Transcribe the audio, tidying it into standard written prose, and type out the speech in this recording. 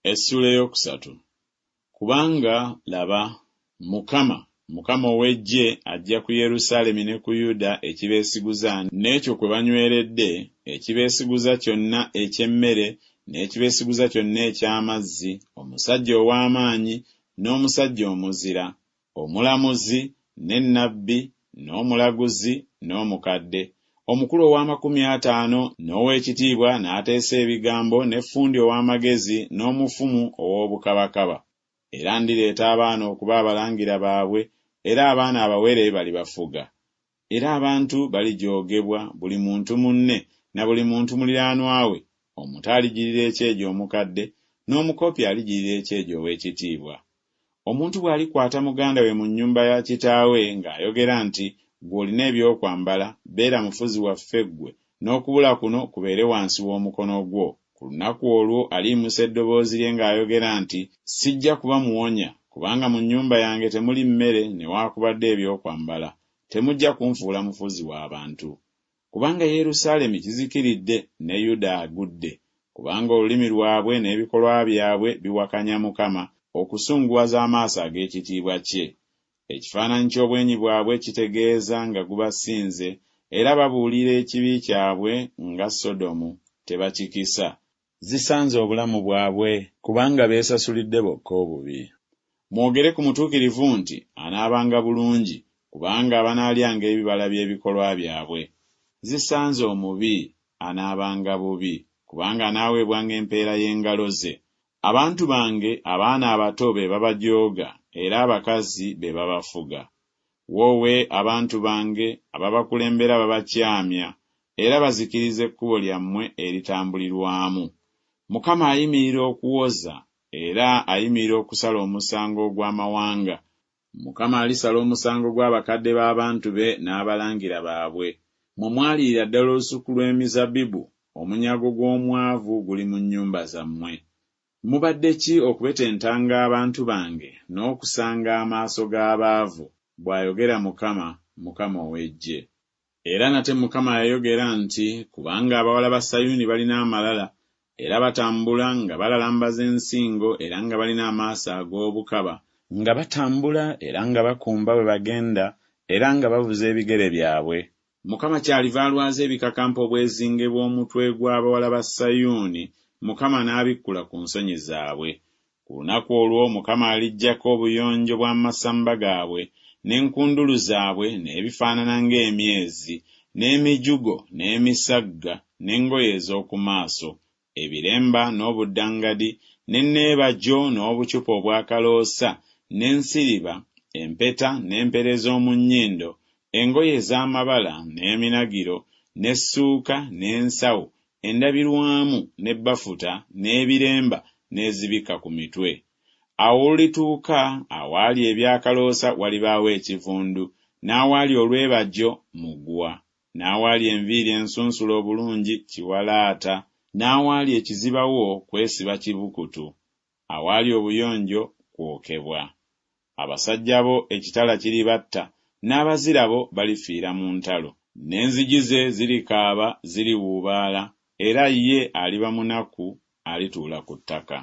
Essula eyokusatu. Kubanga laba Mukama ow'eggye ajja ku Yerusaalemi ne ku Yuda ekibeesiguza, n'ekyo kwe banyweredde, ekibeesiguza kyonna eky'emmere n'ekibeesiguza kyonna eky'amazzi, omusajja ow'amaanyi n'omusajja omuzira, omulamuzi n'ennabbi n'omulaguzi n'omukadde, omukulu ow'amakumi-50 n'ow'ekitiibwa n'ateesa ebigambo, n'effundi ow'amagezi n'omufumu ow'obukabakaba. Era ndireeta abaana okuba abalangira baabwe, era abaana abawere balibafuga. Era abantu balijoogebwa, buli muntu munne na buli muntu muliraanwa we. Omuto aligirira ekyejo omukadde, n'omukopi aligirira ekyejo ow'ekitiibwa. Omuntu bw'alikwata muganda we mu nnyumba ya kitaawe ng'ayogera nti, ggwe olina ebyokwambala, beera mufuzi waffe ggwe, n'okubula kuno kubeere wansi w'omukono gwo. Ku lunaku olwo aliyimusa eddoboozi lye ng'ayogera nti, sijja kuba muwonya, kubanga mu nnyumba yange temuli mmere newaakubadde ebyokwambala. Temujja kunfuula mufuzi w'abantu. Kubanga Yerusaalemi kizikiridde ne Yuda agudde, kubanga olulimi lwabwe n'ebikolwa byabwe biwakanya Mukama, okusunguwaza amaaso ag'ekitiibwa kye. Ekifaananyi ky'obwenyi bwabwe kitegeeza nga gubasinze, era babuulira ekibi kyabwe nga Sodomu, tebakikisa. Zisanze obulamu bwabwe, kubanga beesasulidde bokka obubi. Mwogere ku mutuukirivu nti anaabanga bulungi, kubanga abanaalyanga ebibala by'ebikolwa byabwe. Zisanze omubi, anaabanga bubi, kubanga anaawebwanga empeera y'engalo ze. Abantu bange abaana abato be babajooga, era abakazi be babafuga. Woowe abantu bange ababakulembera babakyamya, era bazikiriza ekkubo lyammwe eritambulirwamu. Mukama ayimirira okuwoza, era ayimirira okusala omusango ogw'amawanga. Mukama alisala omusango gw'abakadde b'abantu be n'abalangira baabwe. Mwe mwalirira ddala olusuku lw'emizabbibu, omunyago gw'omwavu guli mu nnyumba zammwe. Mubadde ki okubetentanga abantu bange n'okusanga amaaso g'abaavu, bw'ayogera Mukama, Mukama ow'eggye. Era nate Mukama yayogera nti, kubanga abawala ba Sayuuni balina amalala, era batambula nga balalambaza ensingo, era nga balina amaaso ag'obukaba, nga batambula era nga bakumba bwe bagenda, era nga bavuza ebigere byabwe. Mukama kyaliva alwaza ebikakampa obwezinge bw'omutwe gw'abawala ba Sayuuni, Mukama n'abikkula ku nsonyi zaabwe. Ku lunaku olwo Mukama aliggyako obuyonjo bw'amasamba gaabwe, n'enkundulu zaabwe n'ebifaanana ng'emyezi, n'emijugo n'emisagga, n'engoye ez'oku maaso, ebiremba n'obuddangadi, n'enneebajjo n'obucupa obwakaloosa, n'ensiriba, empeta n'empere z'omu nnyindo, engoye ez'amabala n'eminagiro, n'essuuka n'ensawo, endabirwamu n'ebbafuta n'ebiremba n'ezibika ku mitwe. Awo olulituuka awaali ebyakaloosa walibaawo ekivundu, n'awaali olwebajjo muggwa, n'awaali enviiri ensunsula obulungi kiwalaata, n'awaali ekizibawo kwesiba kibukutu, awaali obuyonjo kwokebwa. Abasajja bo ekitala kiribatta, n'abazira bo balifiira mu ntalo, n'enzigi ze zirikaaba ziriwuubaala, era ye aliba munaku alituula ku ttaka.